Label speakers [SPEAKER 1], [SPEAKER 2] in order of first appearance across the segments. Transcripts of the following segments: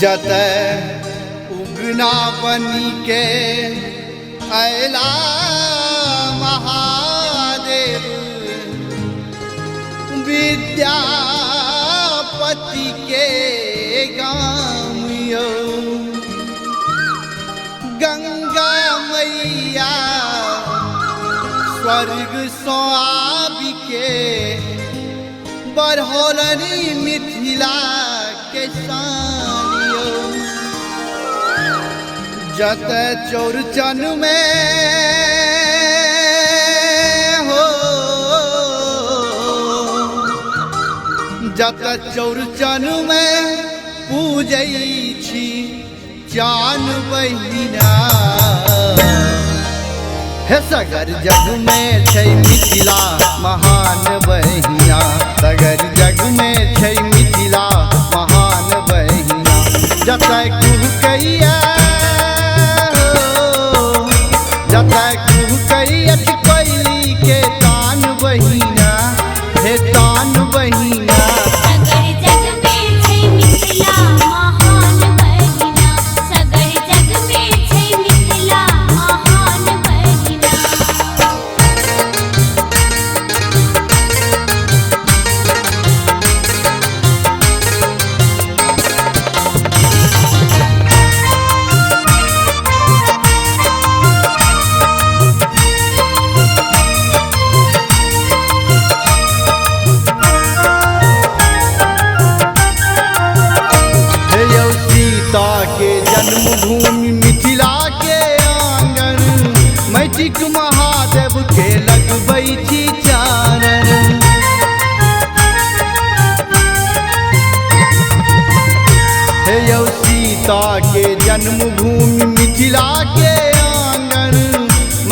[SPEAKER 1] जतय उगना बनी के अयला महादेव विद्यापति के गाम यो गंगा मैया स्वर्ग सो आबि के बढ़ौलनी मिथिला के सानियो जतय चौरचन में हो जतय चौरचन में पूजै छी चान बहिना हे सगर जग में छै मिथिला महान बहिना सगर जग में छै मिथिला महान बहिना जतय कुहकैया जतय कुहकैया कोयली के तान बहिना हे तान बहिना
[SPEAKER 2] सगर जग में छै मिथिला महान बहिना सगर जग में छै मिथिला महान बहिना
[SPEAKER 1] सीता के जन्मभूमि मिथिला के आंगन मैथिक महादेव के लगबै छी चारण हे यौ सीता के जन्मभूमि मिथिला के आंगन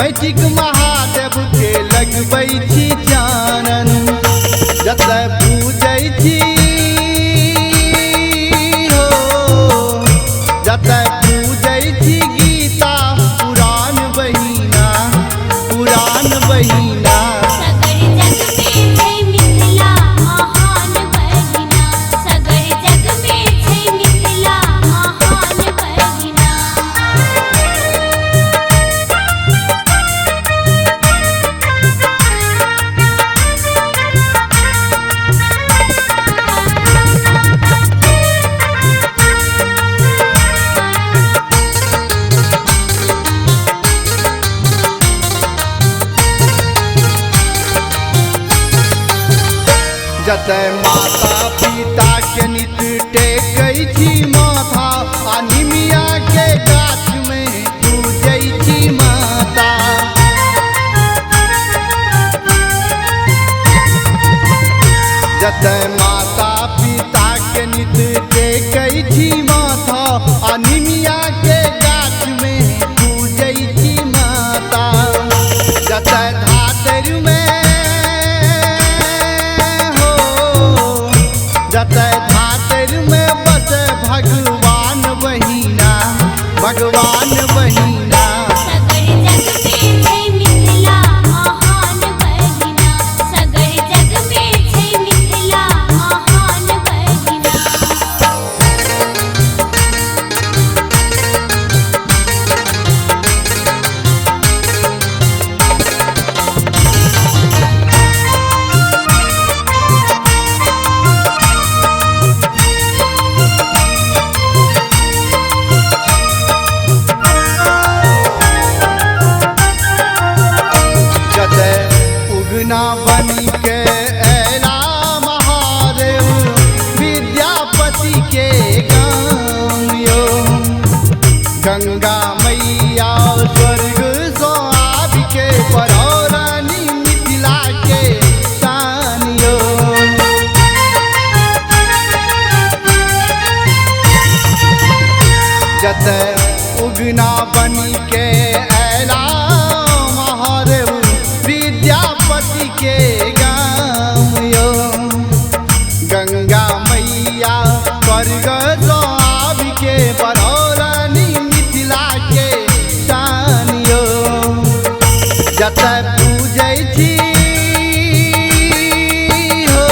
[SPEAKER 1] मैथिक महादेव के लगबै छी चारण जतय पूजै छी जतय पूजै छी गीता पुराण बहिना
[SPEAKER 2] सगर जग में छै मिथिला महान बहिना सगर जग में छै मिथिला महान बहिना
[SPEAKER 1] जतय माता पिता के नित टेकै छी माथा आ निमिया के गाछ में पूजै छी माता जतय माता पिता के नित टेकै छी माथा आ निमिया के गाछ में पूजै छी माता जतय धातरि में जतय धातरि में बसे भगवान बहिना
[SPEAKER 2] सगर जग में छै मिथिला महान बहिना सगर जग में छै मिथिला महान बहिना
[SPEAKER 1] उगना बनी के अयला महादेव विद्यापति के गाम यो गंगा मैया स्वर्ग सो आबि के बढ़ौलनी मिथिला के शान यो जतय उगना बनी के अयला महादेव विद्यापति के गाम यो गंगा मैया स्वर्ग सो आबि के बढ़ौलनी मिथिला के शान यो जतय पूजै छी हो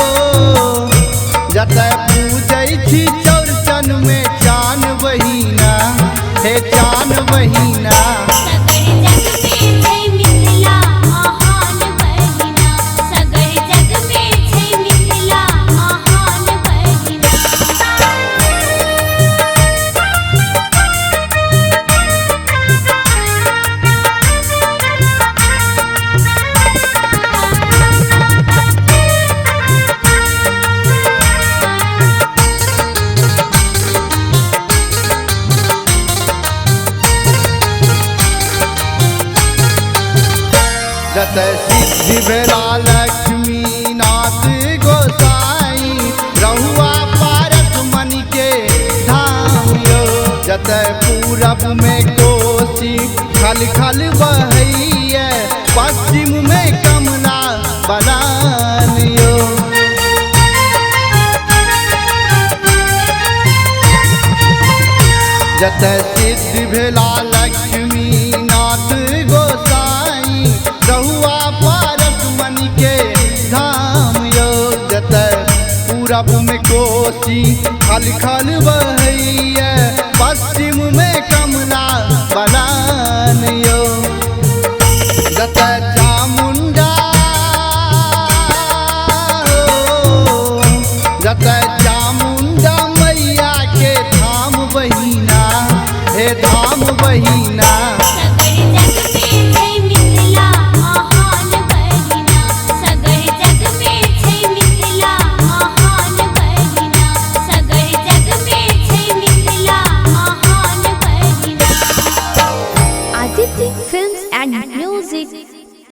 [SPEAKER 1] जतय पूजै छी सिद्धि भेला लक्ष्मी नाथ गोसाई रहुआ पारस मणि के धाम यो जतय पूरब में कोसी खल खल बहैया पश्चिम में कमला बलान यो जतय सिद्धि भेला लक्ष्मी नाथ गोसाई रहुआ पारस मणि के धाम यो जतय पूरब में कोसी खल खल बहैया पश्चिम में कमला बलान यो जतय